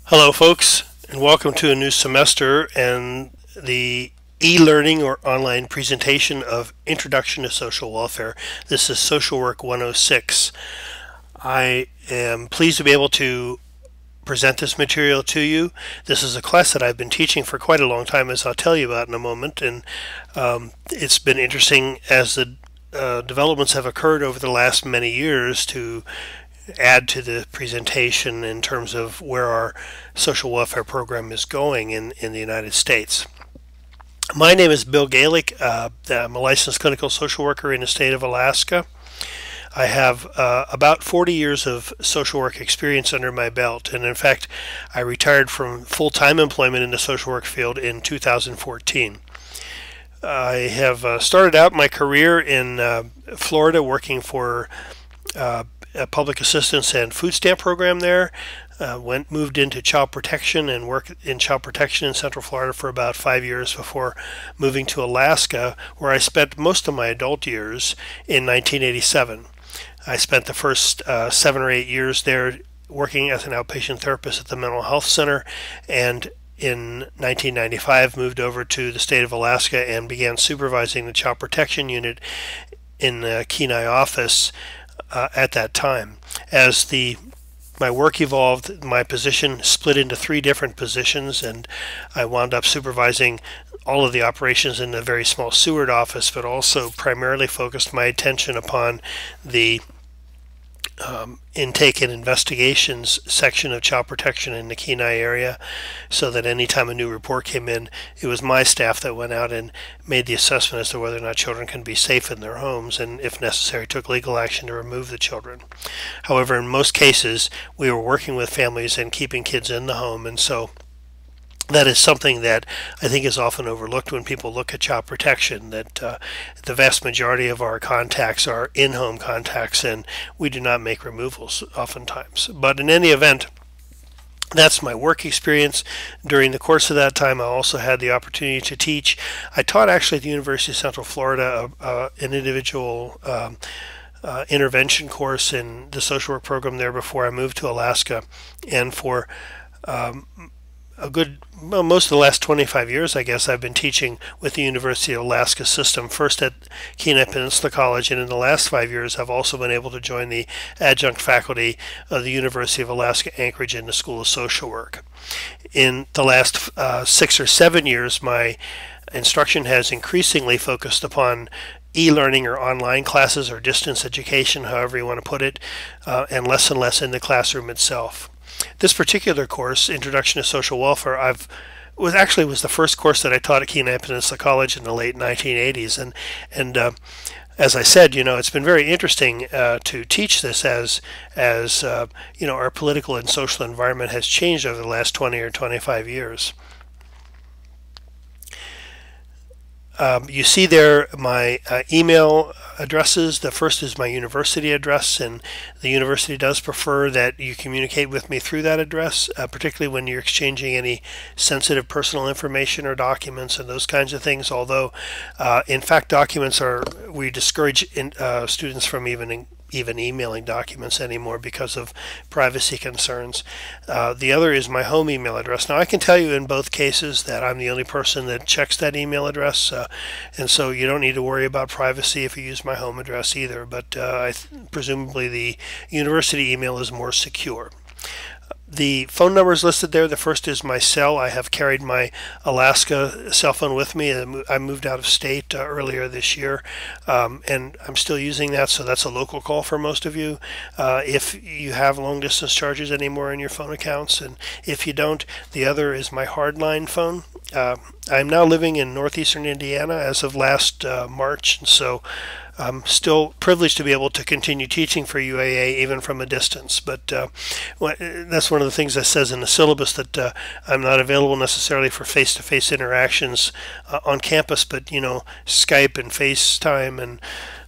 Hello folks, and welcome to a new semester and the e-learning or online presentation of Introduction to Social Welfare. This is Social Work 106. I am pleased to be able to present this material to you. This is a class that I've been teaching for quite a long time, as I'll tell you about in a moment, and it's been interesting as the developments have occurred over the last many years to add to the presentation in terms of where our social welfare program is going in the United States. My name is Bill Galic. I'm a licensed clinical social worker in the state of Alaska. I have about 40 years of social work experience under my belt, and in fact I retired from full-time employment in the social work field in 2014. I have started out my career in Florida working for a public assistance and food stamp program there. Moved into child protection and worked in child protection in Central Florida for about 5 years before moving to Alaska, where I spent most of my adult years in 1987. I spent the first 7 or 8 years there working as an outpatient therapist at the mental health center, and in 1995 moved over to the state of Alaska and began supervising the child protection unit in the Kenai office at that time. As my work evolved, my position split into 3 different positions, and I wound up supervising all of the operations in the very small Seward office, but also primarily focused my attention upon the intake and investigations section of child protection in the Kenai area, so that anytime a new report came in, it was my staff that went out and made the assessment as to whether or not children can be safe in their homes, and if necessary took legal action to remove the children. However, in most cases we were working with families and keeping kids in the home, and so that is something that I think is often overlooked when people look at child protection, that the vast majority of our contacts are in-home contacts, and we do not make removals oftentimes. But in any event, that's my work experience. During the course of that time, I also had the opportunity to teach. I taught actually at the University of Central Florida an individual intervention course in the social work program there before I moved to Alaska, and for most of the last 25 years, I guess, I've been teaching with the University of Alaska system, first at Kenai Peninsula College, and in the last 5 years I've also been able to join the adjunct faculty of the University of Alaska Anchorage in the School of Social Work. In the last 6 or 7 years, my instruction has increasingly focused upon e-learning or online classes or distance education, however you want to put it, and less in the classroom itself. This particular course, Introduction to Social Welfare, was the first course that I taught at Kenai Peninsula College in the late 1980s, and as I said, it's been very interesting to teach this as our political and social environment has changed over the last 20 or 25 years. You see there my email addresses. The first is my university address, and the university does prefer that you communicate with me through that address, particularly when you're exchanging any sensitive personal information or documents and those kinds of things, although in fact we discourage students from even emailing documents anymore because of privacy concerns. The other is my home email address. Now, I can tell you in both cases that I'm the only person that checks that email address, and so you don't need to worry about privacy if you use my home address either, but presumably the university email is more secure. The phone numbers listed there. The first is my cell. I have carried my Alaska cell phone with me. I moved out of state earlier this year, and I'm still using that, so that's a local call for most of you. If you have long distance charges anymore in your phone accounts, and if you don't, the other is my hardline phone. I'm now living in northeastern Indiana as of last March, and so I'm still privileged to be able to continue teaching for UAA even from a distance, but that's one of the things that says in the syllabus, that I'm not available necessarily for face-to-face interactions on campus, but Skype and FaceTime and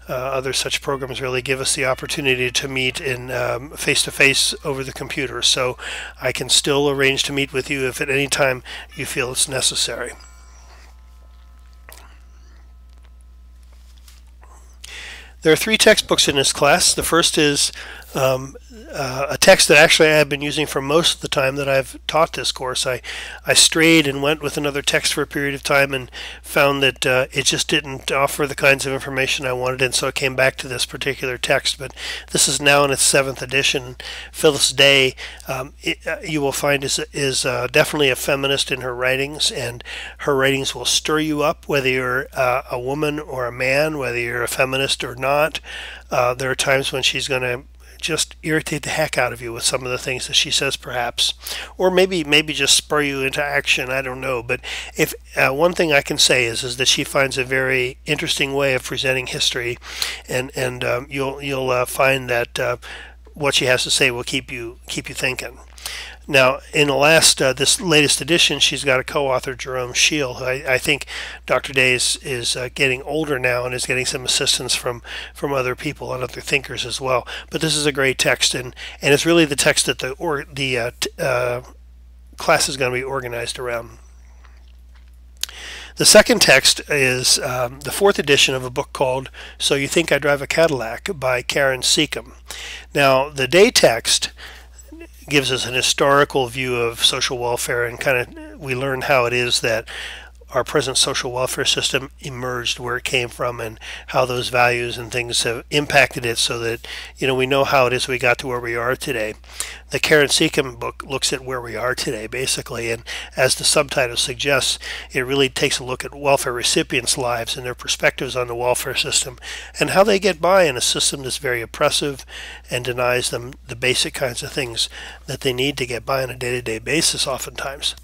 other such programs really give us the opportunity to meet in face-to-face over the computer, so I can still arrange to meet with you if at any time you feel it's necessary. There are 3 textbooks in this class. The first is a text that actually I've been using for most of the time that I've taught this course. I strayed and went with another text for a period of time and found that it just didn't offer the kinds of information I wanted, and so I came back to this particular text. But this is now in its 7th edition. Phyllis Day, you will find, is definitely a feminist in her writings, and her writings will stir you up, whether you're a woman or a man, whether you're a feminist or not. There are times when she's going to just irritate the heck out of you with some of the things that she says, perhaps, or maybe just spur you into action. I don't know. But if one thing I can say is that she finds a very interesting way of presenting history, and you'll find that what she has to say will keep you thinking. Now, in the last, this latest edition, she's got a co-author, Jerome Scheel, who I think Dr. Day is getting older now and is getting some assistance from other people and other thinkers as well. But this is a great text, and it's really the text that the class is going to be organized around. The second text is the 4th edition of a book called So You Think I Drive a Cadillac by Karen Seacom. Now, the day text gives us an historical view of social welfare, and kind of we learn how it is that our present social welfare system emerged, where it came from, and how those values and things have impacted it, so that we know how it is we got to where we are today. The Karen Seacom book looks at where we are today, basically, and as the subtitle suggests, it really takes a look at welfare recipients' lives and their perspectives on the welfare system, and how they get by in a system that's very oppressive and denies them the basic kinds of things that they need to get by on a day-to-day basis oftentimes.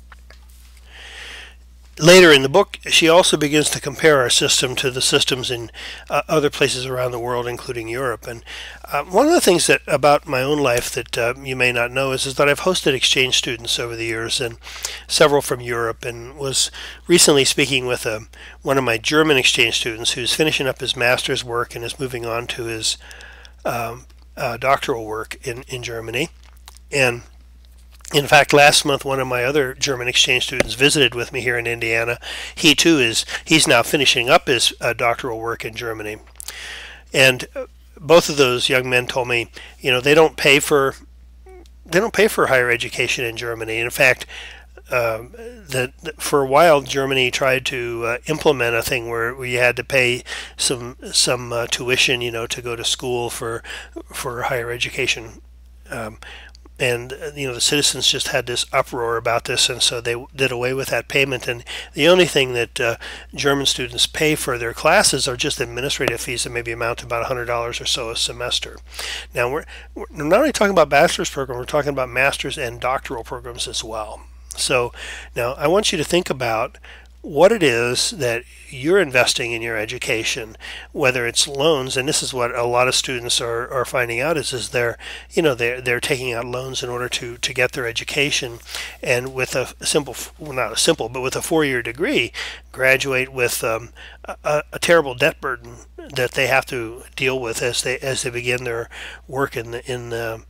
Later in the book, she also begins to compare our system to the systems in other places around the world, including Europe. And one of the things about my own life that you may not know is that I've hosted exchange students over the years, and several from Europe, and was recently speaking with one of my German exchange students who's finishing up his master's work and is moving on to his doctoral work in Germany. And in fact, last month, one of my other German exchange students visited with me here in Indiana. He too he's now finishing up his doctoral work in Germany. And both of those young men told me, they don't pay for higher education in Germany. And in fact, for a while, Germany tried to implement a thing where you had to pay some tuition, to go to school for higher education. And the citizens just had this uproar about this, and so they did away with that payment. And the only thing that German students pay for their classes are just administrative fees that maybe amount to about $100 or so a semester. Now, we're not only talking about bachelor's program, we're talking about master's and doctoral programs as well. So now I want you to think about what it is that you're investing in your education, whether it's loans, and this is what a lot of students are finding out is they're taking out loans in order to get their education, and with a simple, well, not a simple, but with a 4-year degree, graduate with a terrible debt burden that they have to deal with as they begin their work in the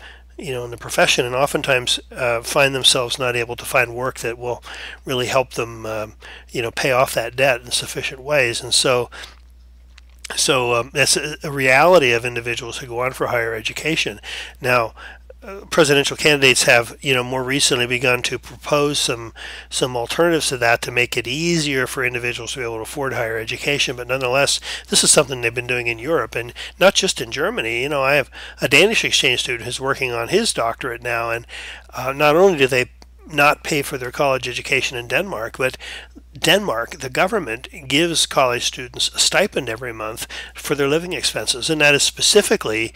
profession, and oftentimes find themselves not able to find work that will really help them, pay off that debt in sufficient ways. And so that's a reality of individuals who go on for higher education. Now, presidential candidates have, more recently begun to propose some alternatives to that to make it easier for individuals to be able to afford higher education. But nonetheless, this is something they've been doing in Europe, and not just in Germany. I have a Danish exchange student who's working on his doctorate now, and not only do they not pay for their college education in Denmark, but Denmark, the government, gives college students a stipend every month for their living expenses, and that is specifically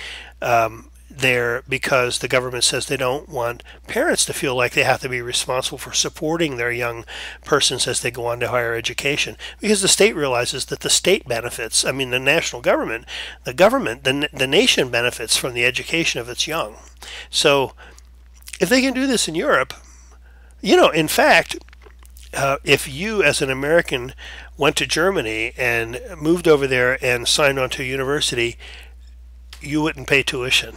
there because the government says they don't want parents to feel like they have to be responsible for supporting their young persons as they go on to higher education, because the state realizes that the state benefits, the national government, the nation benefits from the education of its young. So if they can do this in Europe, in fact, if you as an American went to Germany and moved over there and signed on to a university, you wouldn't pay tuition,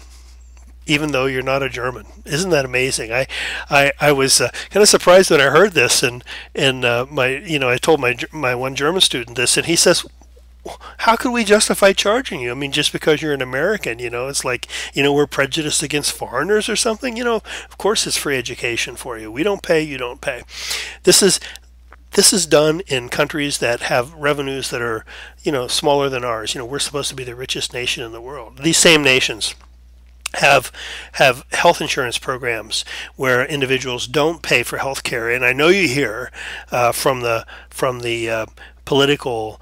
even though you're not a German. Isn't that amazing? I was kind of surprised when I heard this, and I told my one German student this, and he says, how could we justify charging you? I mean, just because you're an American, it's like, we're prejudiced against foreigners or something. Of course it's free education for you. We don't pay, you don't pay. This is this is done in countries that have revenues that are, smaller than ours. We're supposed to be the richest nation in the world. These same nations have health insurance programs where individuals don't pay for health care. And I know you hear from the political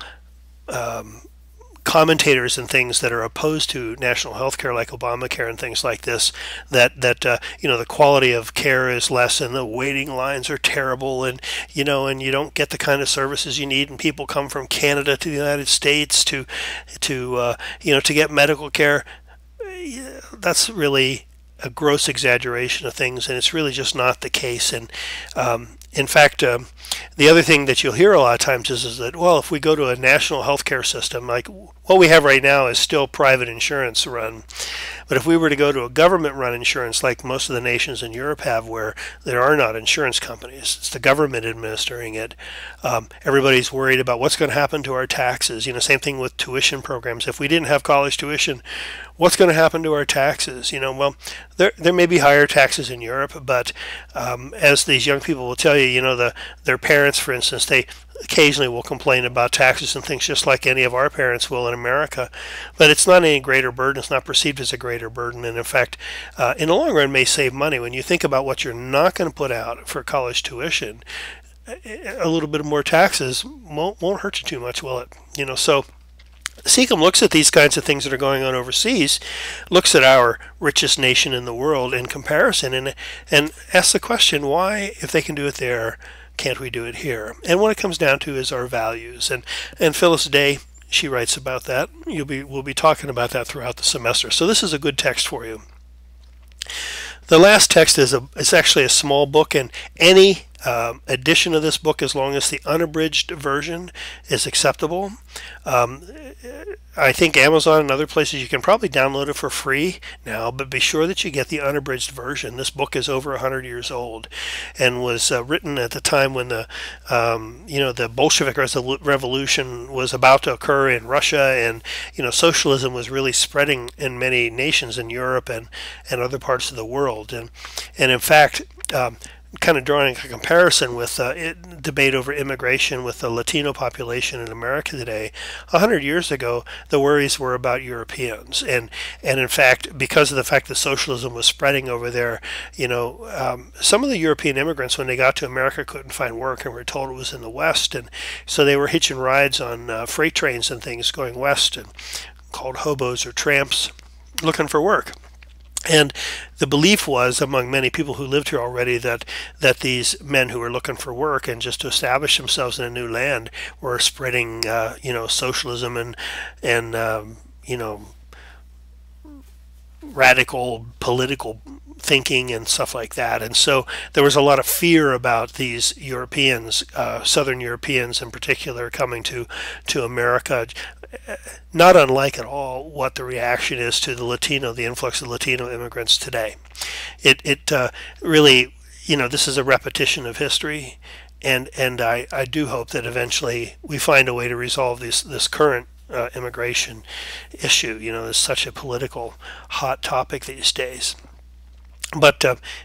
commentators and things that are opposed to national health care, like Obamacare and things like this, that the quality of care is less and the waiting lines are terrible, and you don't get the kind of services you need, and people come from Canada to the United States to get medical care. That's really a gross exaggeration of things, and it's really just not the case. And in fact, the other thing that you'll hear a lot of times is that, well, if we go to a national healthcare system, like what we have right now is still private insurance run. But if we were to go to a government-run insurance, like most of the nations in Europe have, where there are not insurance companies, it's the government administering it, everybody's worried about what's going to happen to our taxes. Same thing with tuition programs. If we didn't have college tuition, what's going to happen to our taxes? Well, there may be higher taxes in Europe, but as these young people will tell you, their parents, for instance, they occasionally will complain about taxes and things just like any of our parents will in America, but it's not any greater burden. It's not perceived as a greater burden, and in fact, in the long run may save money. When you think about what you're not going to put out for college tuition, a little bit more taxes won't hurt you too much, will it? So Seacom looks at these kinds of things that are going on overseas, looks at our richest nation in the world in comparison, and asks the question, why, if they can do it there, can't we do it here? And what it comes down to is our values. And Phyllis Day, she writes about that. We'll be talking about that throughout the semester. So this is a good text for you. The last text is actually a small book, and any edition of this book, as long as the unabridged version is acceptable. I think Amazon and other places you can probably download it for free now, but be sure that you get the unabridged version. This book is over 100 years old and was written at the time when the Bolshevik Revolution was about to occur in Russia, and socialism was really spreading in many nations in Europe and other parts of the world. And in fact, kind of drawing a comparison with debate over immigration with the Latino population in America today, 100 years ago, the worries were about Europeans. And in fact, because of the fact that socialism was spreading over there, some of the European immigrants, when they got to America, couldn't find work and were told it was in the West. And so they were hitching rides on freight trains and things going west, and called hobos or tramps, looking for work. And the belief was among many people who lived here already that these men who were looking for work and just to establish themselves in a new land were spreading, socialism and radical political thinking and stuff like that. And so there was a lot of fear about these Europeans, Southern Europeans in particular, coming to America. Not unlike at all what the reaction is to the influx of Latino immigrants today. It really, this is a repetition of history, and I do hope that eventually we find a way to resolve this current immigration issue. It's such a political hot topic these days. But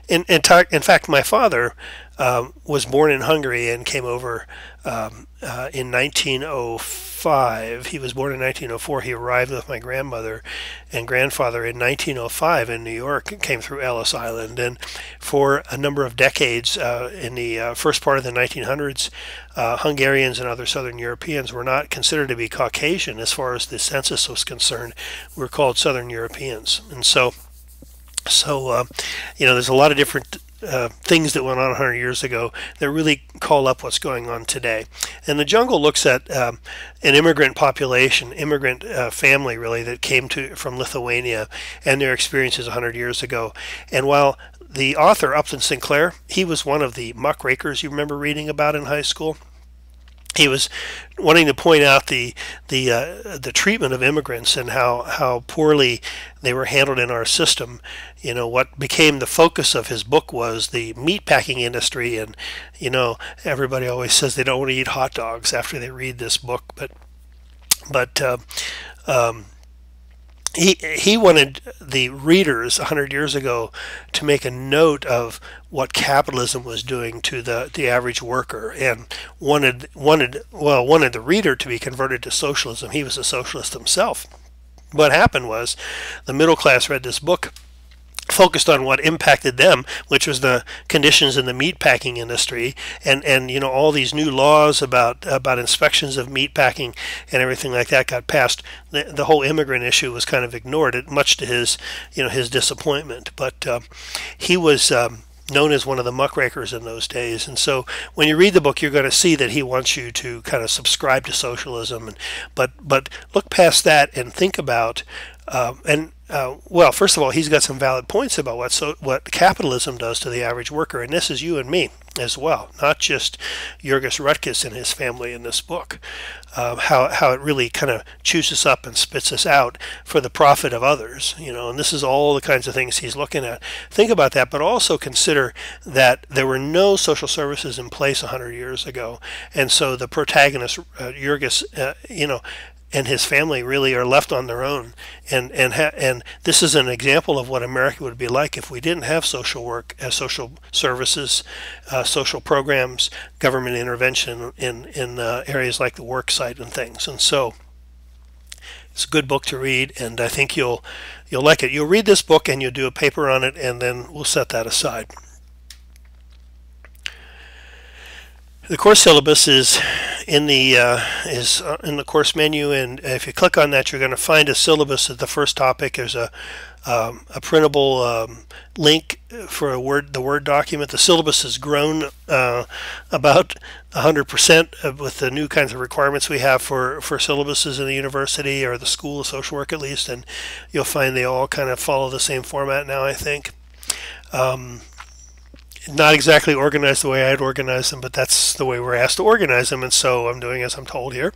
in fact, my father was born in Hungary and came over in 1905. He was born in 1904. He arrived with my grandmother and grandfather in 1905 in New York and came through Ellis Island. And for a number of decades in the first part of the 1900s, Hungarians and other Southern Europeans were not considered to be Caucasian as far as the census was concerned. We were called Southern Europeans. And so there's a lot of different things that went on 100 years ago that really call up what's going on today. And the jungle looks at an immigrant population, immigrant family really, that came from Lithuania and their experiences 100 years ago. And while the author, Upton Sinclair, he was one of the muckrakers you remember reading about in high school. He was wanting to point out the treatment of immigrants and how poorly they were handled in our system. What became the focus of his book was the meatpacking industry, and everybody always says they don't want to eat hot dogs after they read this book, but But he wanted the readers 100 years ago to make a note of what capitalism was doing to the average worker, and wanted the reader to be converted to socialism. He was a socialist himself. What happened was the middle class read this book, focused on what impacted them, which was the conditions in the meatpacking industry, and you know, all these new laws about inspections of meatpacking and everything like that got passed. The whole immigrant issue was kind of ignored, much to his, you know, his disappointment. But he was known as one of the muckrakers in those days. And so when you read the book, you're going to see that he wants you to kind of subscribe to socialism. But look past that and think about well, first of all, he's got some valid points about what capitalism does to the average worker, and this is you and me as well, not just Jurgis Rutgers and his family in this book. How it really kind of chews us up and spits us out for the profit of others, you know, and this is all the kinds of things he's looking at. Think about that, but also consider that there were no social services in place 100 years ago, and so the protagonist, Jurgis, you know, and his family really are left on their own, and this is an example of what America would be like if we didn't have social work, social services, social programs, government intervention in areas like the work site and things. And so it's a good book to read, and I think you'll like it. You'll read this book and you'll do a paper on it, and then we'll set that aside. The course syllabus is in the course menu, and if you click on that, you're going to find a syllabus at the first topic. There's a printable link for the Word document. The syllabus has grown about 100% with the new kinds of requirements we have for syllabuses in the university or the School of Social Work, at least, and you'll find they all kind of follow the same format now, I think. Not exactly organized the way I'd organize them, but that's the way we're asked to organize them, and so I'm doing as I'm told here.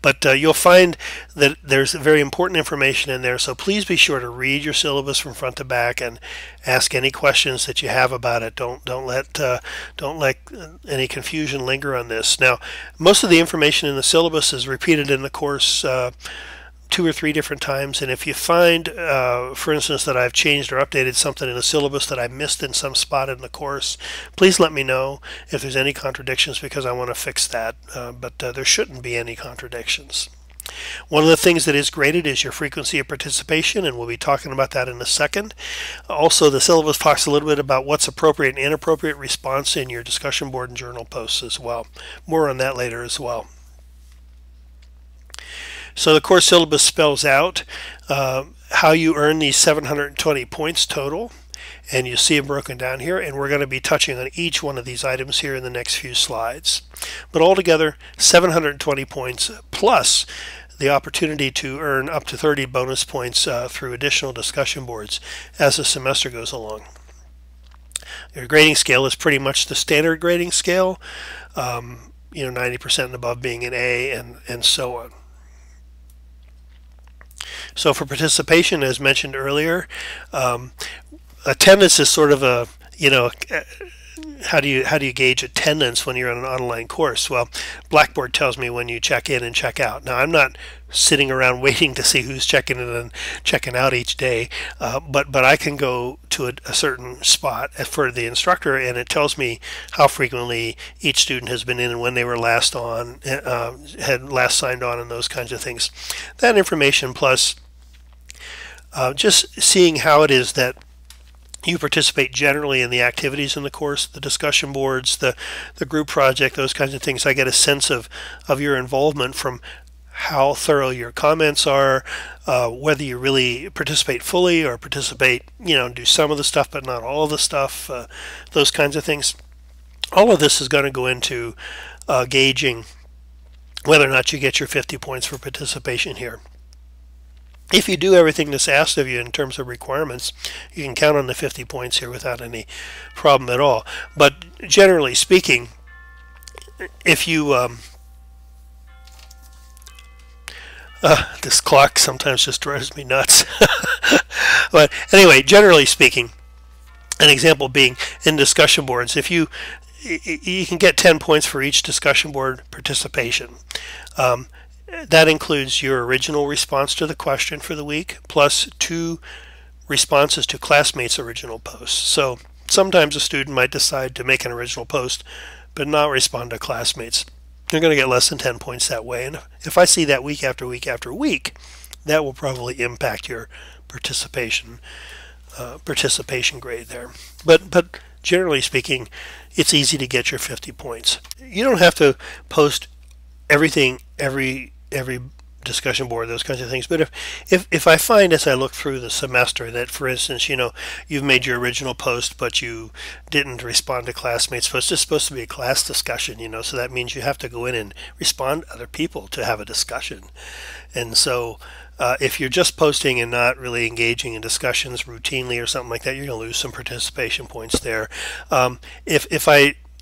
But you'll find that there's very important information in there, so please be sure to read your syllabus from front to back and ask any questions that you have about it. Don't let any confusion linger on this. Now, most of the information in the syllabus is repeated in the course 2 or 3 different times, and if you find, for instance, that I've changed or updated something in the syllabus that I missed in some spot in the course, please let me know if there's any contradictions, because I want to fix that, but there shouldn't be any contradictions. One of the things that is graded is your frequency of participation, and we'll be talking about that in a second. Also, the syllabus talks a little bit about what's appropriate and inappropriate response in your discussion board and journal posts as well. More on that later as well. So the course syllabus spells out how you earn these 720 points total, and you see them broken down here, and we're going to be touching on each one of these items here in the next few slides. But altogether, 720 points plus the opportunity to earn up to 30 bonus points through additional discussion boards as the semester goes along. Your grading scale is pretty much the standard grading scale, you know, 90% and above being an A, and so on. So for participation, as mentioned earlier, attendance is sort of a, you know, how do you gauge attendance when you're on an online course? Well, Blackboard tells me when you check in and check out. Now, I'm not sitting around waiting to see who's checking in and checking out each day, but I can go to a certain spot for the instructor, and it tells me how frequently each student has been in and when they were last on, had last signed on, and those kinds of things. That information plus just seeing how it is that you participate generally in the activities in the course, the discussion boards, the group project, those kinds of things. I get a sense of your involvement from how thorough your comments are, whether you really participate fully or participate, you know, do some of the stuff but not all of the stuff, those kinds of things. All of this is going to go into gauging whether or not you get your 50 points for participation here. If you do everything that's asked of you in terms of requirements, you can count on the 50 points here without any problem at all. But generally speaking, if you this clock sometimes just drives me nuts. But anyway, generally speaking, an example being in discussion boards, if you can get 10 points for each discussion board participation. That includes your original response to the question for the week, plus 2 responses to classmates' original posts. So sometimes a student might decide to make an original post, but not respond to classmates. You're going to get less than 10 points that way. And if I see that week after week after week, that will probably impact your participation grade there. But generally speaking, it's easy to get your 50 points. You don't have to post everything, every discussion board, those kinds of things. But if I find as I look through the semester that, for instance, you've made your original post, but you didn't respond to classmates' posts, it's supposed to be a class discussion, so that means you have to go in and respond to other people to have a discussion. And so if you're just posting and not really engaging in discussions routinely or something like that, you're going to lose some participation points there.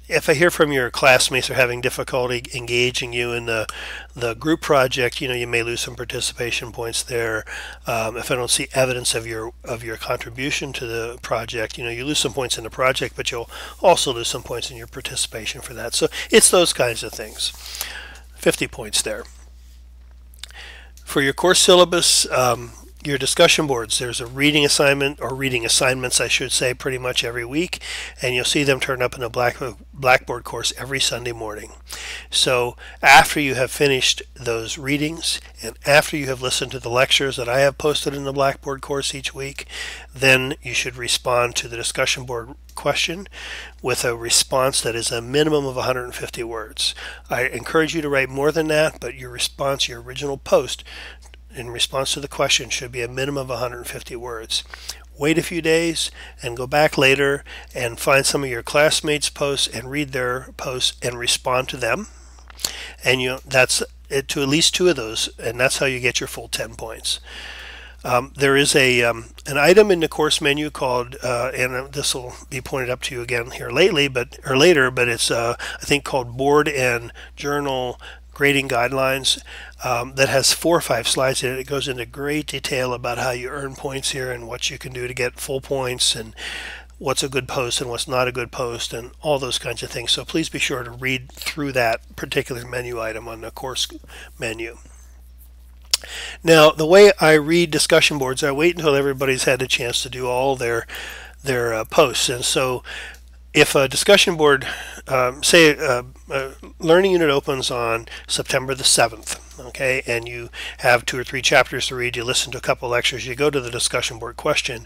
If I hear from your classmates are having difficulty engaging you in the group project, you may lose some participation points there. If I don't see evidence of your contribution to the project, you lose some points in the project, but you'll also lose some points in your participation for that. So it's those kinds of things. 50 points there. For your course syllabus, your discussion boards, there's a reading assignment, or reading assignments I should say, pretty much every week, and you'll see them turn up in a Blackboard course every Sunday morning. So after you have finished those readings and after you have listened to the lectures that I have posted in the Blackboard course each week, then you should respond to the discussion board question with a response that is a minimum of 150 words. I encourage you to write more than that, but your response, your original post in response to the question, should be a minimum of 150 words. Wait a few days and go back later and find some of your classmates' posts and read their posts and respond to them. And that's it, to at least 2 of those, and that's how you get your full 10 points. There is an item in the course menu called, and this will be pointed up to you again here later, but it's I think called Board and Journal Grading Guidelines, that has 4 or 5 slides in it. It goes into great detail about how you earn points here and what you can do to get full points and what's a good post and what's not a good post and all those kinds of things. So please be sure to read through that particular menu item on the course menu. Now, the way I read discussion boards, I wait until everybody's had a chance to do all their posts. And so if a discussion board, say a learning unit opens on September the 7th, okay, and you have 2 or 3 chapters to read, you listen to a couple lectures, you go to the discussion board question,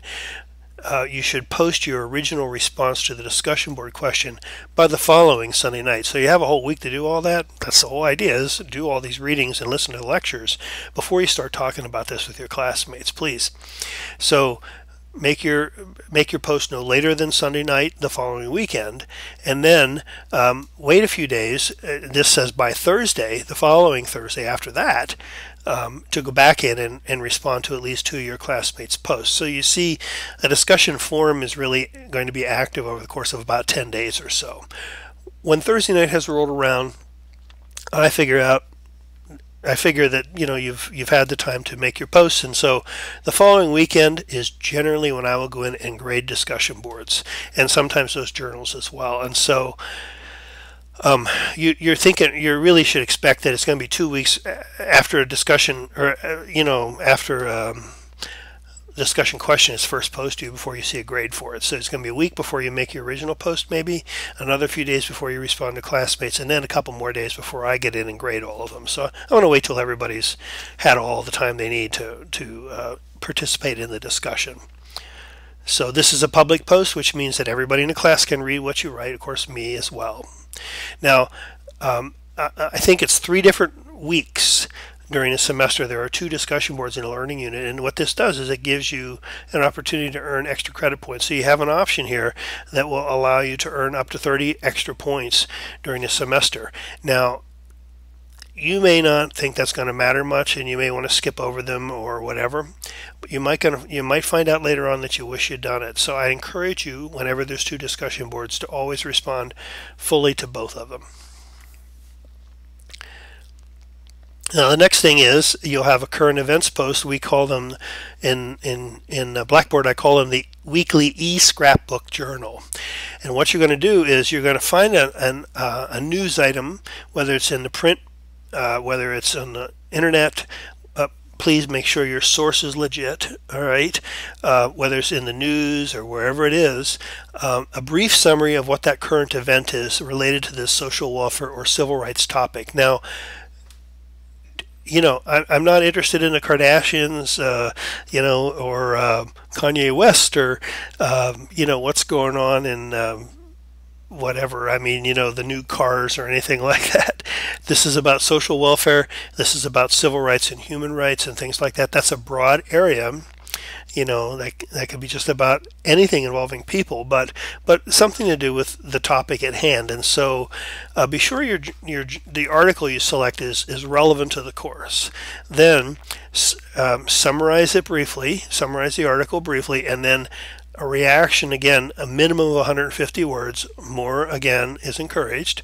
you should post your original response to the discussion board question by the following Sunday night. So you have a whole week to do all that. That's the whole idea, is do all these readings and listen to the lectures before you start talking about this with your classmates, please. So make your post no later than Sunday night the following weekend, and then wait a few days. This says by Thursday, the following Thursday after that, to go back in and respond to at least 2 of your classmates' posts. So you see, a discussion forum is really going to be active over the course of about 10 days or so. When Thursday night has rolled around, I figure that you've had the time to make your posts, and so the following weekend is generally when I will go in and grade discussion boards, and sometimes those journals as well. And so you really should expect that it's going to be 2 weeks after a discussion, or after discussion question is first posted to you before you see a grade for it. So it's going to be a week before you make your original post, maybe another few days before you respond to classmates, and then a couple more days before I get in and grade all of them. So I want to wait till everybody's had all the time they need to participate in the discussion. So this is a public post, which means that everybody in the class can read what you write, of course me as well. Now I think it's 3 different weeks during a semester. There are 2 discussion boards in a learning unit, and what this does is it gives you an opportunity to earn extra credit points. So you have an option here that will allow you to earn up to 30 extra points during a semester. Now, you may not think that's going to matter much, and you may want to skip over them or whatever, but you might find out later on that you wish you'd done it. So I encourage you, whenever there's 2 discussion boards, to always respond fully to both of them. Now the next thing is you'll have a current events post. We call them in Blackboard, I call them the weekly e-scrapbook journal. And what you're going to do is you're going to find a news item, whether it's in the print, whether it's on internet, please make sure your source is legit, all right, whether it's in the news or wherever it is. A brief summary of what that current event is related to this social welfare or civil rights topic. Now, I'm not interested in the Kardashians, or Kanye West, or, what's going on in whatever. I mean, the new cars or anything like that. This is about social welfare. This is about civil rights and human rights and things like that. That's a broad area. That could be just about anything involving people, but something to do with the topic at hand. And so be sure the article you select is relevant to the course. Then summarize it briefly, summarize the article briefly, and then a reaction, again, a minimum of 150 words, more again is encouraged,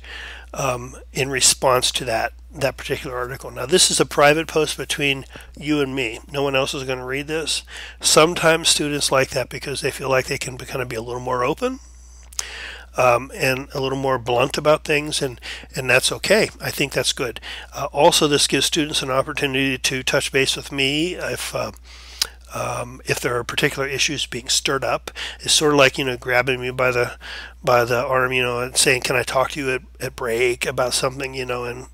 in response to that particular article. Now, this is a private post between you and me. No one else is going to read this. Sometimes students like that because they feel like they can kind of be a little more open, and a little more blunt about things, and that's okay. I think that's good. Also, this gives students an opportunity to touch base with me if there are particular issues being stirred up. It's sort of like, grabbing me by the arm, and saying, can I talk to you at break about something, in a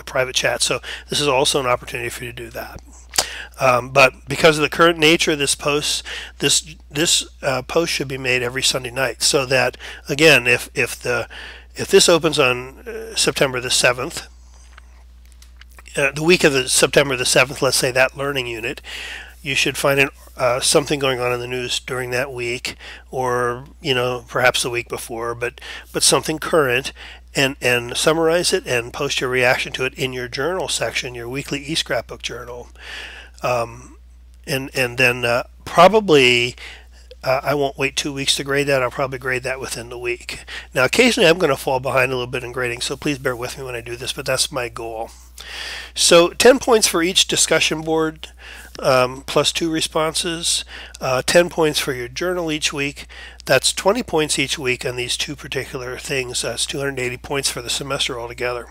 private chat. So this is also an opportunity for you to do that. But because of the current nature of this post, this post should be made every Sunday night, so that, again, if this opens on September the 7th, the week of September the 7th, let's say, that learning unit, you should find something going on in the news during that week, or perhaps the week before, but something current, and summarize it and post your reaction to it in your journal section, your weekly e-scrapbook journal, and then probably I won't wait 2 weeks to grade that. I'll probably grade that within the week. Now, occasionally I'm going to fall behind a little bit in grading, so please bear with me when I do this, but that's my goal. So 10 points for each discussion board, plus 2 responses, 10 points for your journal each week. That's 20 points each week on these 2 particular things. That's 280 points for the semester altogether.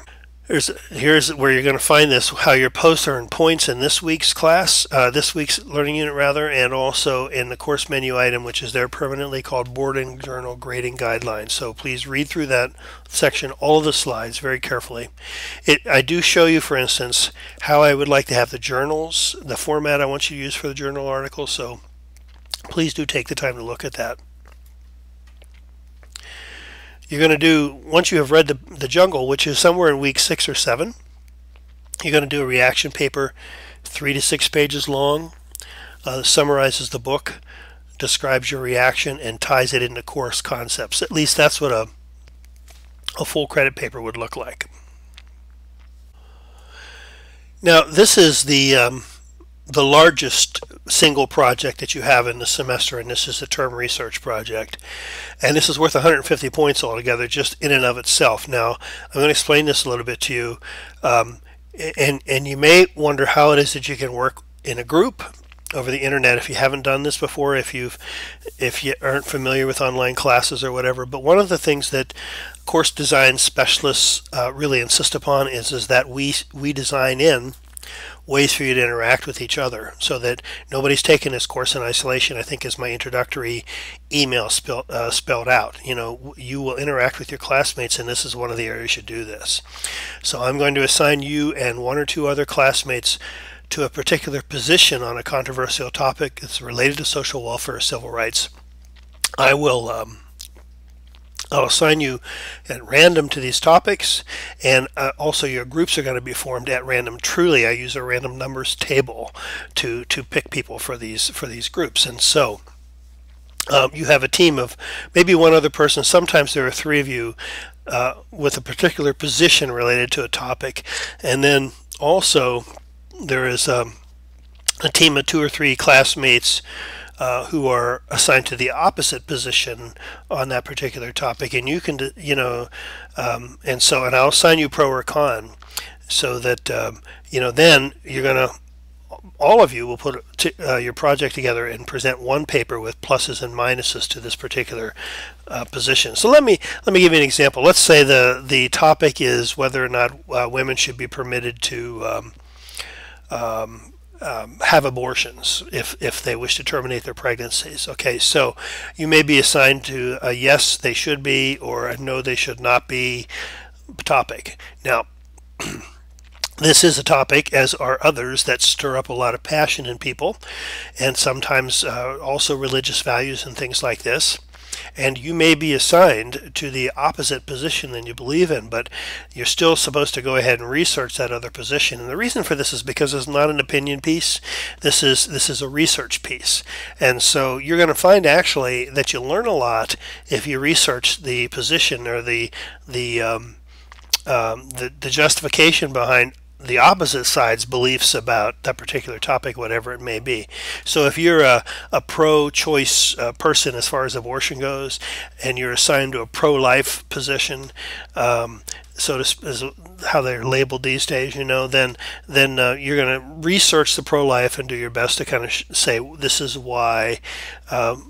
Here's where you're going to find this, how your posts earn points in this week's class, this week's learning unit rather, and also in the course menu item, which is there permanently, called Board and Journal Grading Guidelines. So please read through that section, all of the slides, very carefully. I do show you, for instance, how I would like to have the journals, the format I want you to use for the journal article, so please do take the time to look at that. You're going to do, once you have read the jungle, which is somewhere in week 6 or 7, you're going to do a reaction paper 3 to 6 pages long, summarizes the book, describes your reaction, and ties it into course concepts. At least that's what a full credit paper would look like. Now, this is the largest single project that you have in the semester, and this is the term research project, and this is worth 150 points altogether just in and of itself. Now, I'm going to explain this a little bit to you, and you may wonder how it is that you can work in a group over the internet if you haven't done this before, if you aren't familiar with online classes or whatever. But one of the things that course design specialists really insist upon is that we design in ways for you to interact with each other, so that nobody's taking this course in isolation. I think, as my introductory email spelled out, you will interact with your classmates, and this is one of the areas you do this. So I'm going to assign you and 1 or 2 other classmates to a particular position on a controversial topic that's related to social welfare or civil rights. I'll assign you at random to these topics, and also your groups are going to be formed at random. Truly, I use a random numbers table to pick people for these groups. And so you have a team of maybe 1 other person. Sometimes there are 3 of you with a particular position related to a topic, and then also there is a team of 2 or 3 classmates who are assigned to the opposite position on that particular topic, and you can, and I'll assign you pro or con, so that then you're gonna, all of you will put your project together and present one paper with pluses and minuses to this particular position. So let me give you an example. Let's say the topic is whether or not women should be permitted to have abortions if they wish to terminate their pregnancies. Okay, so you may be assigned to a yes, they should be, or a no, they should not be topic. Now, this is a topic, as are others, that stir up a lot of passion in people, and sometimes also religious values and things like this. And you may be assigned to the opposite position than you believe in, but you're still supposed to go ahead and research that other position. And the reason for this is because it's not an opinion piece. This is a research piece. And so you're going to find actually that you learn a lot if you research the position or the justification behind the opposite side's beliefs about that particular topic, whatever it may be. So if you're a pro-choice person as far as abortion goes, and you're assigned to a pro-life position, so to is how they're labeled these days, you know, then you're going to research the pro-life and do your best to kind of say this is why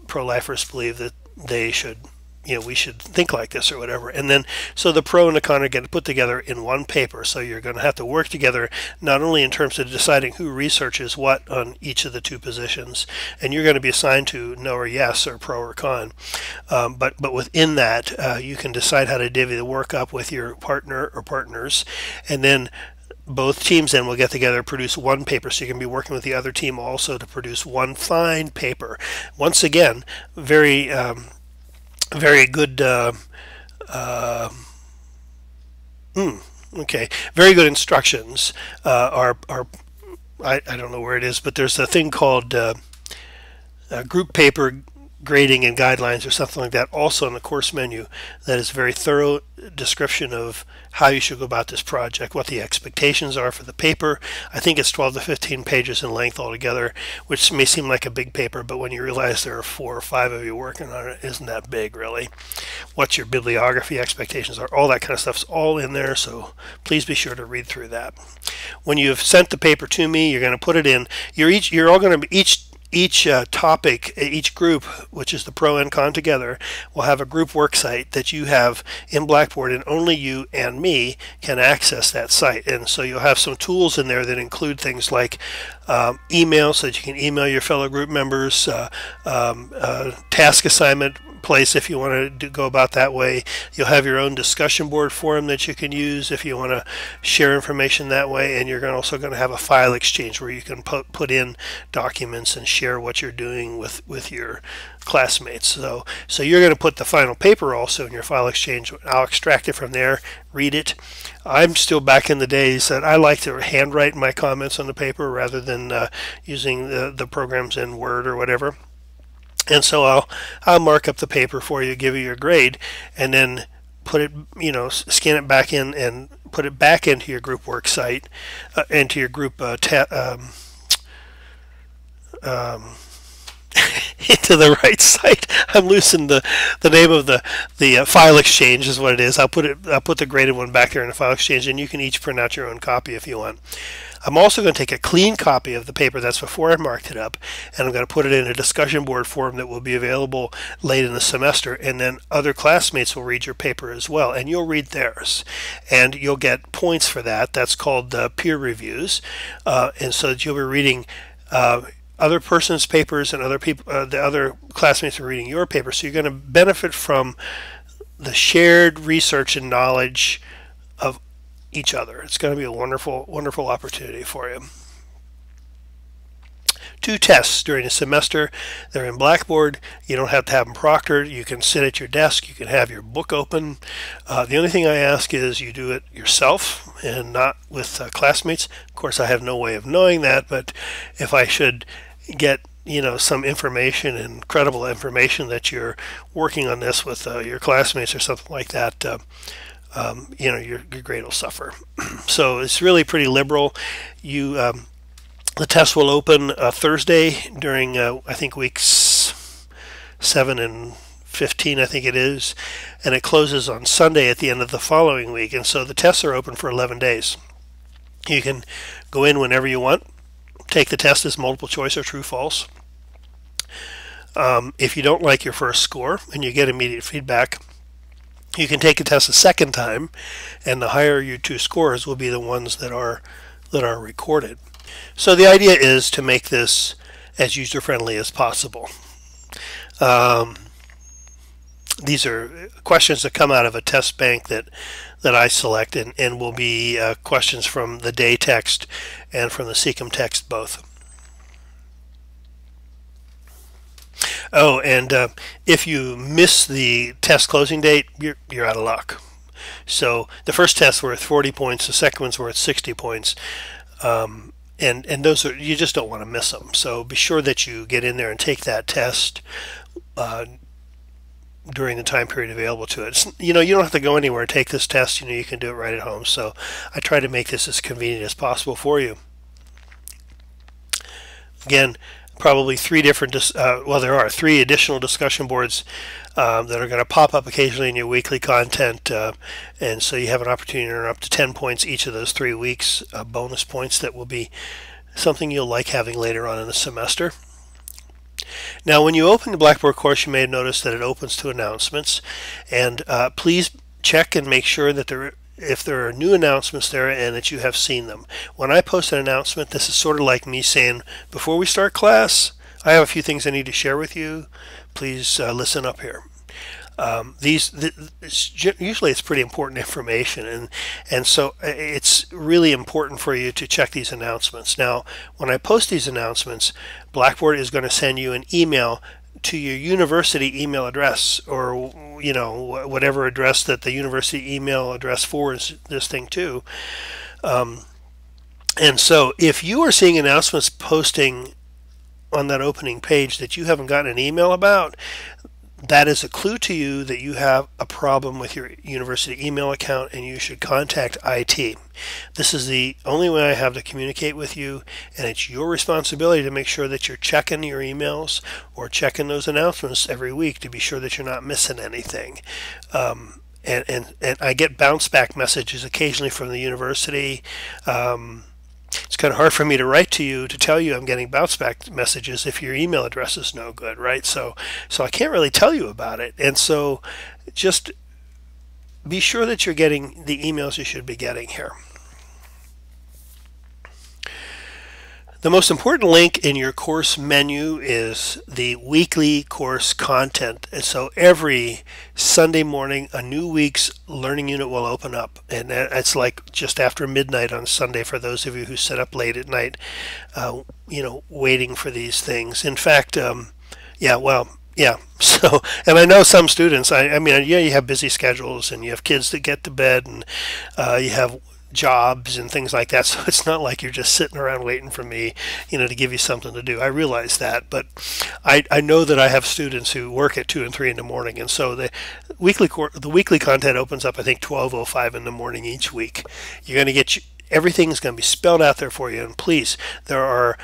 pro-lifers believe that they should, you know, we should think like this or whatever. And then so the pro and the con are get put together in one paper. So you're going to have to work together not only in terms of deciding who researches what on each of the two positions, and you're going to be assigned to no or yes or pro or con, but within that you can decide how to divvy the work up with your partner or partners, and then both teams then will get together, produce one paper, so you can be working with the other team also to produce one fine paper. Once again, very good. Okay, very good instructions are I don't know where it is, but there's a thing called group paper grading and guidelines or something like that, also in the course menu, that is very thorough description of how you should go about this project, what the expectations are for the paper. I think it's 12 to 15 pages in length altogether, which may seem like a big paper, but when you realize there are 4 or 5 of you working on it, isn't that big really. What your bibliography expectations are, all that kind of stuff's all in there, so please be sure to read through that. When you've sent the paper to me, you're going to put it in. You're all going to be each topic, each group, which is the pro and con together, will have a group work site that you have in Blackboard, and only you and me can access that site. And so you'll have some tools in there that include things like email, so that you can email your fellow group members, task assignment place if you want to go about that way. You'll have your own discussion board forum that you can use if you want to share information that way, and you're also going to have a file exchange where you can put in documents and share what you're doing with your classmates. So you're going to put the final paper also in your file exchange. I'll extract it from there, read it. I'm still back in the days that I like to handwrite my comments on the paper rather than using the programs in Word or whatever. And so I'll mark up the paper for you, give you your grade, and then put it, you know, scan it back in and put it back into your group work site, into your group into the right site. I'm losing the name of the file exchange is what it is. I'll put the graded one back there in the file exchange, and you can each print out your own copy if you want. I'm also going to take a clean copy of the paper that's before I marked it up, and I'm going to put it in a discussion board form that will be available late in the semester, and then other classmates will read your paper as well, and you'll read theirs, and you'll get points for that. That's called peer reviews, and so that you'll be reading other person's papers, and other people, the other classmates are reading your paper, so you're going to benefit from the shared research and knowledge of each other. It's going to be a wonderful, wonderful opportunity for you. 2 tests during the semester. They're in Blackboard. You don't have to have them proctored. You can sit at your desk. You can have your book open. The only thing I ask is you do it yourself and not with classmates. Of course, I have no way of knowing that, but if I should get, you know, some information and credible information that you're working on this with your classmates or something like that, you know, your grade will suffer. So it's really pretty liberal. The test will open Thursday during I think weeks 7 and 15, I think it is, and it closes on Sunday at the end of the following week. And so the tests are open for 11 days. You can go in whenever you want, take the test as multiple choice or true false. If you don't like your first score and you get immediate feedback, you can take a test a second time, and the higher your 2 scores will be the ones that are recorded. So the idea is to make this as user-friendly as possible. These are questions that come out of a test bank that I select, and will be questions from the day text and from the SECM text both. Oh, and if you miss the test closing date, you're out of luck. So the first test's worth 40 points, the second one's worth 60 points. And those are, you just don't want to miss them. So be sure that you get in there and take that test during the time period available to it. You don't have to go anywhere and take this test. You can do it right at home. So I try to make this as convenient as possible for you. Again, probably three different, well, there are three additional discussion boards that are going to pop up occasionally in your weekly content, and so you have an opportunity to earn up to 10 points each of those 3 weeks, bonus points that will be something you'll like having later on in the semester. Now, when you open the Blackboard course, you may have noticed that it opens to announcements, and please check and make sure that if there are new announcements there and that you have seen them. When I post an announcement, this is sort of like me saying, before we start class, I have a few things I need to share with you. Please listen up here. Usually it's pretty important information, and so it's really important for you to check these announcements. Now, when I post these announcements, Blackboard is going to send you an email to your university email address, or whatever address that the university email address forwards this thing to. And so if you are seeing announcements posting on that opening page that you haven't gotten an email about, that is a clue to you that you have a problem with your university email account, and you should contact IT. This is the only way I have to communicate with you, and it's your responsibility to make sure that you're checking your emails or checking those announcements every week to be sure that you're not missing anything. And I get bounce back messages occasionally from the university. It's kind of hard for me to write to you to tell you I'm getting bounce back messages if your email address is no good, right? So I can't really tell you about it. And so just be sure that you're getting the emails you should be getting here. The most important link in your course menu is the weekly course content. And so every Sunday morning, a new week's learning unit will open up. And it's like just after midnight on Sunday for those of you who sit up late at night, waiting for these things. In fact, yeah. So, and I know some students, I mean, you have busy schedules and you have kids that get to bed, and you have jobs and things like that, so it's not like you're just sitting around waiting for me to give you something to do. I realize that, but I know that I have students who work at 2 and 3 in the morning, and so the weekly content opens up, I think, 12:05 in the morning each week. You're going to get everything's going to be spelled out there for you, and please, there are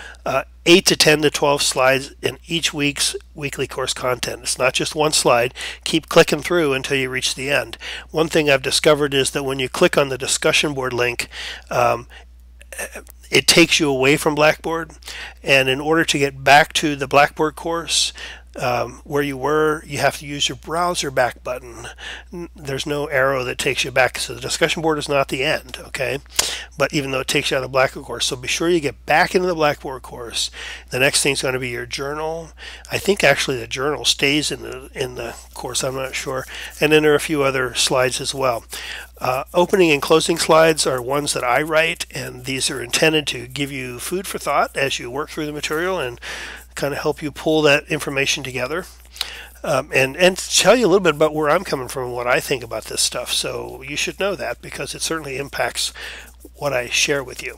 8 to 10 to 12 slides in each week's weekly course content. It's not just one slide. Keep clicking through until you reach the end. One thing I've discovered is that when you click on the discussion board link, it takes you away from Blackboard, and in order to get back to the Blackboard course where you were, you have to use your browser back button. There's no arrow that takes you back, so the discussion board is not the end, okay? But even though it takes you out of the Blackboard course, so be sure you get back into the Blackboard course. The next thing is going to be your journal. I think actually the journal stays in the course, I'm not sure. And then there are a few other slides as well. Opening and closing slides are ones that I write, and these are intended to give you food for thought as you work through the material and kind of help you pull that information together, and tell you a little bit about where I'm coming from and what I think about this stuff. So you should know that, because it certainly impacts what I share with you.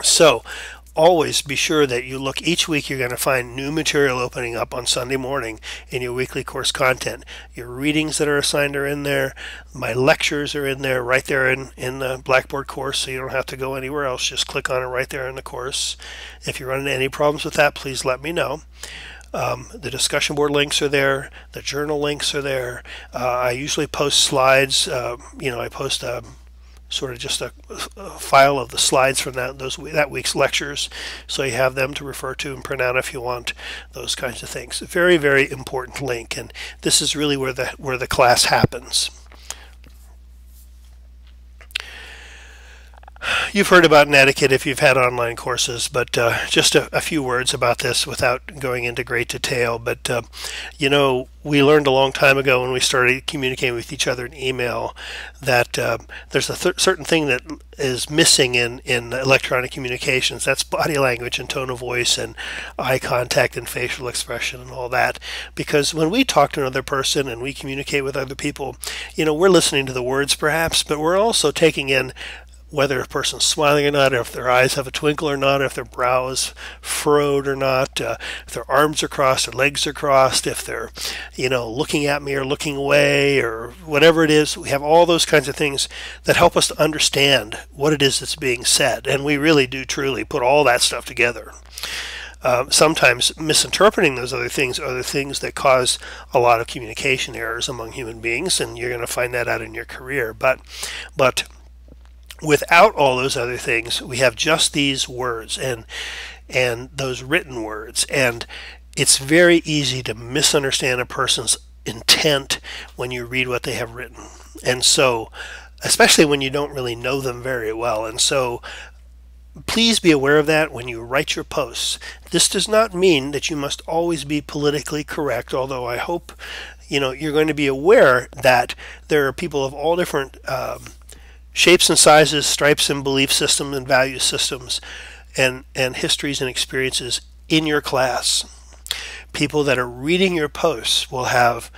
So always be sure that you look each week. You're going to find new material opening up on Sunday morning in your weekly course content. Your readings that are assigned are in there. My lectures are in there, right there in the Blackboard course, so you don't have to go anywhere else. Just click on it right there in the course. If you're running any problems with that, please let me know. The discussion board links are there. The journal links are there. I usually post slides. I post sort of just a file of the slides from that week's lectures, so you have them to refer to and print out if you want, those kinds of things. Very, very important link, and this is really where the class happens. You've heard about Netiquette if you've had online courses, but just a few words about this without going into great detail. But, you know, we learned a long time ago when we started communicating with each other in email that there's a certain thing that is missing in electronic communications. That's body language and tone of voice and eye contact and facial expression and all that. Because when we talk to another person and we communicate with other people, you know, we're listening to the words perhaps, but we're also taking in whether a person's smiling or not, or if their eyes have a twinkle or not, or if their brow is furrowed or not, if their arms are crossed, their legs are crossed, if they're, you know, looking at me or looking away, or whatever it is. We have all those kinds of things that help us to understand what it is that's being said, and we really do truly put all that stuff together. Sometimes misinterpreting those other things are the things that cause a lot of communication errors among human beings, and you're going to find that out in your career. But without all those other things, we have just these words and those written words, and it's very easy to misunderstand a person's intent when you read what they have written. And so, especially when you don't really know them very well. And so, please be aware of that when you write your posts. This does not mean that you must always be politically correct, although I hope, you know, you're going to be aware that there are people of all different shapes and sizes, stripes and belief systems and value systems and histories and experiences in your class. People that are reading your posts will have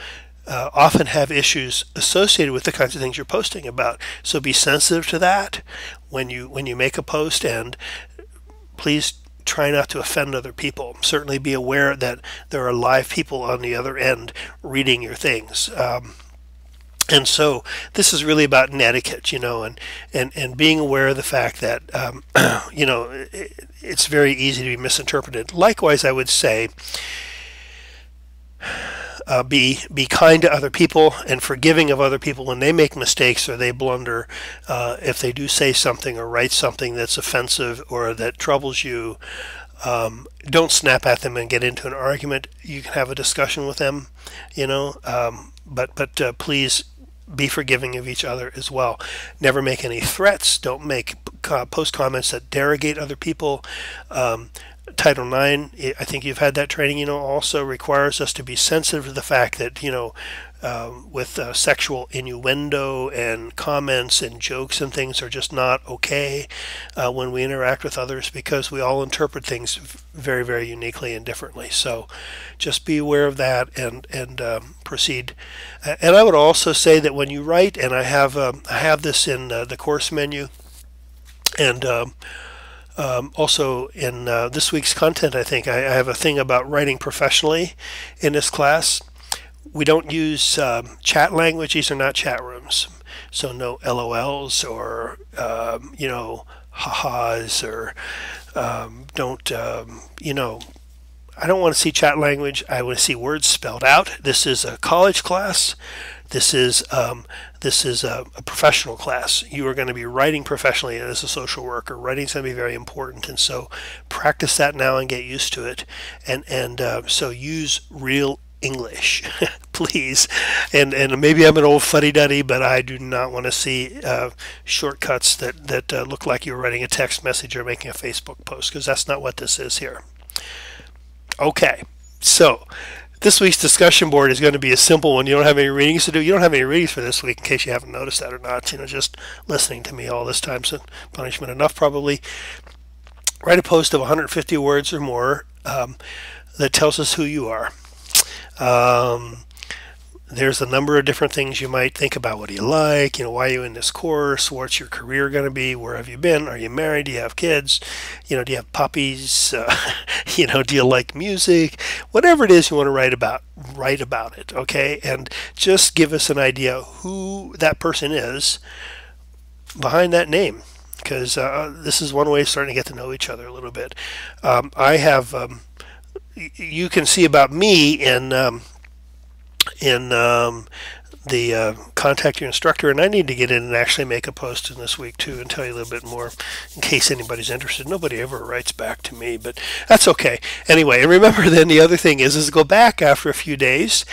often have issues associated with the kinds of things you're posting about. So be sensitive to that when you make a post, and please try not to offend other people. Certainly be aware that there are live people on the other end reading your things. And so this is really about netiquette, you know, and being aware of the fact that, you know, it's very easy to be misinterpreted. Likewise, I would say be kind to other people and forgiving of other people when they make mistakes or they blunder. If they do say something or write something that's offensive or that troubles you, don't snap at them and get into an argument. You can have a discussion with them, you know, but please be forgiving of each other as well. Never make any threats. Don't make post comments that derogate other people. Title IX, I think you've had that training, you know, also requires us to be sensitive to the fact that, you know, with sexual innuendo and comments and jokes and things are just not okay when we interact with others, because we all interpret things very, very uniquely and differently. So just be aware of that and proceed. And I would also say that when you write, and I have this in the course menu, and also in this week's content, I think I have a thing about writing professionally in this class. We don't use chat language. These are not chat rooms. So no LOLs or, you know, ha-has, or don't, you know, I don't want to see chat language. I want to see words spelled out. This is a college class. This is a professional class. You are going to be writing professionally as a social worker. Writing is going to be very important, and so practice that now and get used to it. And so use real English, please. And maybe I'm an old fuddy-duddy, but I do not want to see shortcuts that look like you're writing a text message or making a Facebook post, because that's not what this is here. Okay, so this week's discussion board is going to be a simple one. You don't have any readings to do. You don't have any readings for this week, in case you haven't noticed that or not. You know, just listening to me all this time, so punishment enough probably. Write a post of 150 words or more that tells us who you are. There's a number of different things you might think about. What do you like? You know, why are you in this course? What's your career going to be? Where have you been? Are you married? Do you have kids? You know, do you have puppies? You know, do you like music? Whatever it is you want to write about it, okay? And just give us an idea who that person is behind that name, because this is one way of starting to get to know each other a little bit. I have, you can see about me in the contact your instructor, and I need to get in and actually make a post in this week too and tell you a little bit more in case anybody's interested. Nobody ever writes back to me, but that's okay. Anyway, and remember then the other thing is go back after a few days,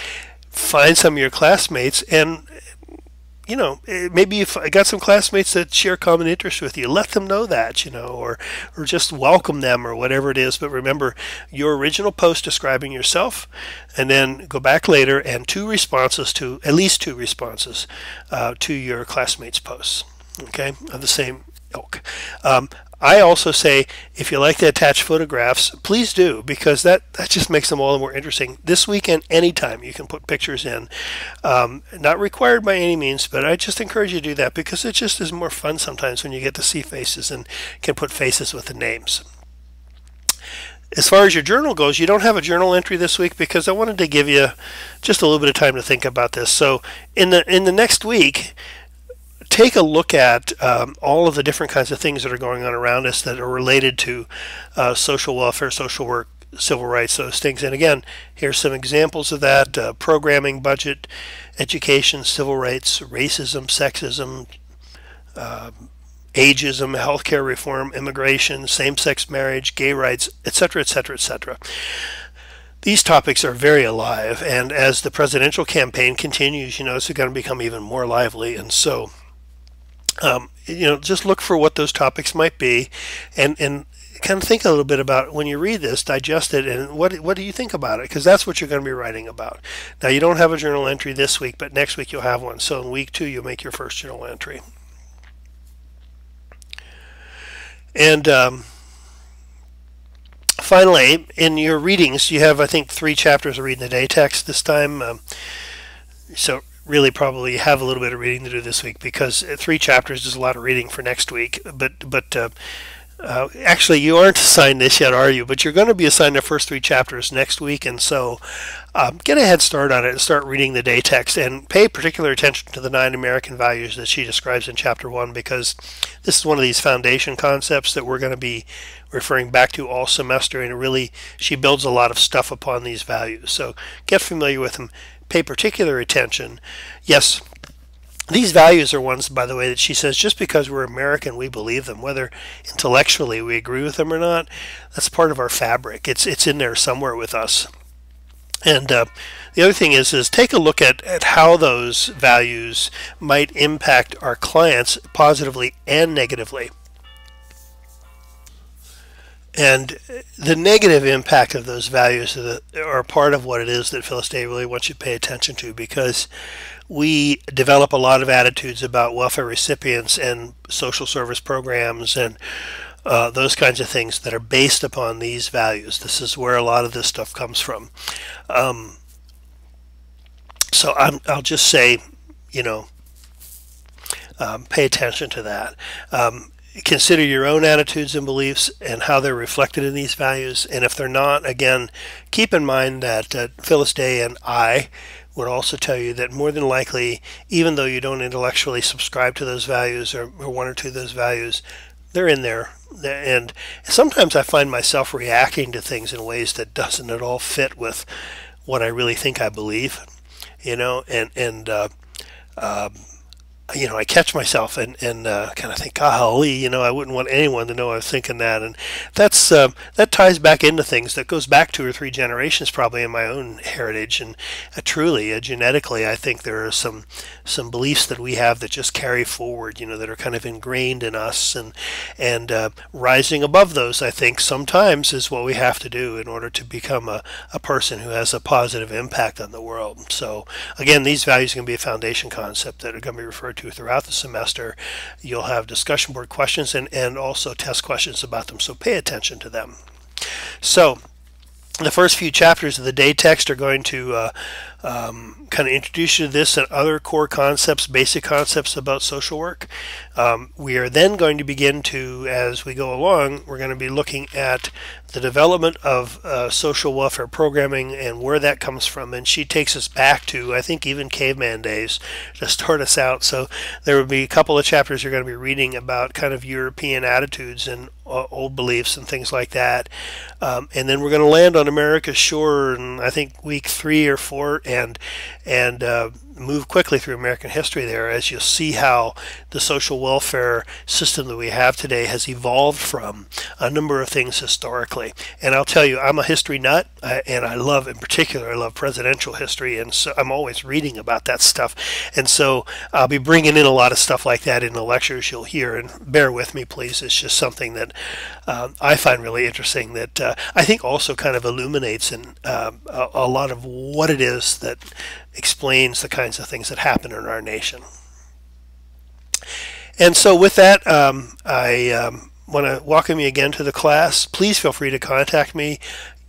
find some of your classmates and maybe if I got some classmates that share common interests with you, let them know that, or just welcome them or whatever it is. But remember your original post describing yourself, and then go back later and at least two responses to your classmates' posts, okay, of the same ilk. I also say, if you like to attach photographs, please do, because that just makes them all the more interesting. This weekend, anytime you can put pictures in. Not required by any means, but I just encourage you to do that, because it just is more fun sometimes when you get to see faces and can put faces with the names. As far as your journal goes, you don't have a journal entry this week because I wanted to give you just a little bit of time to think about this. So in the next week, take a look at all of the different kinds of things that are going on around us that are related to social welfare, social work, civil rights, those things. And again, here's some examples of that: programming, budget, education, civil rights, racism, sexism, ageism, healthcare reform, immigration, same-sex marriage, gay rights, etc., etc., etc. These topics are very alive, and as the presidential campaign continues, it's going to become even more lively. And so just look for what those topics might be, and kind of think a little bit about, when you read this, digest it, and what do you think about it? Because that's what you're going to be writing about. Now, you don't have a journal entry this week, but next week you'll have one. So in week 2, you'll make your first journal entry. And finally, in your readings, you have, I think, 3 chapters of reading the day text this time. So really probably have a little bit of reading to do this week, because 3 chapters is a lot of reading for next week. But actually, you aren't assigned this yet, are you? But you're going to be assigned the first 3 chapters next week, and so get a head start on it and start reading the day text, and pay particular attention to the 9 American values that she describes in chapter 1, because this is one of these foundation concepts that we're going to be referring back to all semester, and really she builds a lot of stuff upon these values. So get familiar with them. Pay particular attention. Yes, these values are ones, by the way, that she says just because we're American, we believe them. Whether intellectually we agree with them or not, that's part of our fabric. It's in there somewhere with us. And the other thing is take a look at how those values might impact our clients positively and negatively. And the negative impact of those values are part of what it is that Phyllis Day really wants you to pay attention to, because we develop a lot of attitudes about welfare recipients and social service programs and those kinds of things that are based upon these values. This is where a lot of this stuff comes from. So I'll just say, pay attention to that. Consider your own attitudes and beliefs and how they're reflected in these values. And if they're not, again, keep in mind that Phyllis Day and I would also tell you that more than likely, even though you don't intellectually subscribe to those values or 1 or 2 of those values, they're in there. And sometimes I find myself reacting to things in ways that doesn't at all fit with what I really think I believe, I catch myself and kind of think, golly, I wouldn't want anyone to know I was thinking that. And that's that ties back into things that goes back 2 or 3 generations probably in my own heritage. And truly, genetically, I think there are some beliefs that we have that just carry forward, that are kind of ingrained in us. And rising above those, I think, sometimes is what we have to do in order to become a person who has a positive impact on the world. So again, these values are going to be a foundation concept that are going to be referred to throughout the semester. You'll have discussion board questions and also test questions about them, so pay attention to them. So the first few chapters of the day text are going to kind of introduce you to this and other core concepts, basic concepts about social work. We are then going to begin to, as we go along, we're going to be looking at the development of social welfare programming and where that comes from. And she takes us back to, I think, even caveman days to start us out. So there will be a couple of chapters you're going to be reading about kind of European attitudes and old beliefs and things like that. And then we're going to land on America's shore in, I think, week 3 or 4, and move quickly through American history there, as you'll see how the social welfare system that we have today has evolved from a number of things historically. And I'll tell you, I'm a history nut, and I love, in particular, I love presidential history, and so I'm always reading about that stuff. And so I'll be bringing in a lot of stuff like that in the lectures you'll hear, and bear with me, please. It's just something that I find really interesting, that I think also kind of illuminates a lot of what it is that explains the kinds of things that happen in our nation. And so with that, I want to welcome you again to the class. Please feel free to contact me.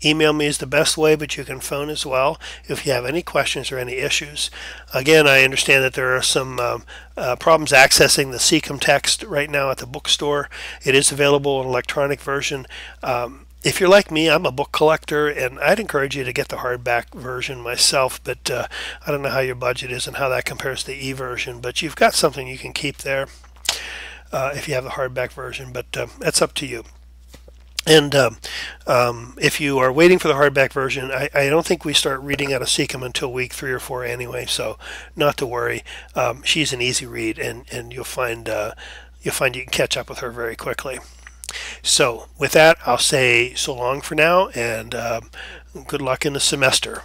Email me is the best way, but you can phone as well if you have any questions or any issues. Again, I understand that there are some problems accessing the SECOM text right now at the bookstore. It is available in electronic version. If you're like me, I'm a book collector, and I'd encourage you to get the hardback version myself, but I don't know how your budget is and how that compares to the e-version, but you've got something you can keep there if you have the hardback version, but that's up to you. And if you are waiting for the hardback version, I don't think we start reading out of SECOM until week 3 or 4 anyway, so not to worry. She's an easy read, and you'll find you can catch up with her very quickly. So with that, I'll say so long for now, and good luck in the semester.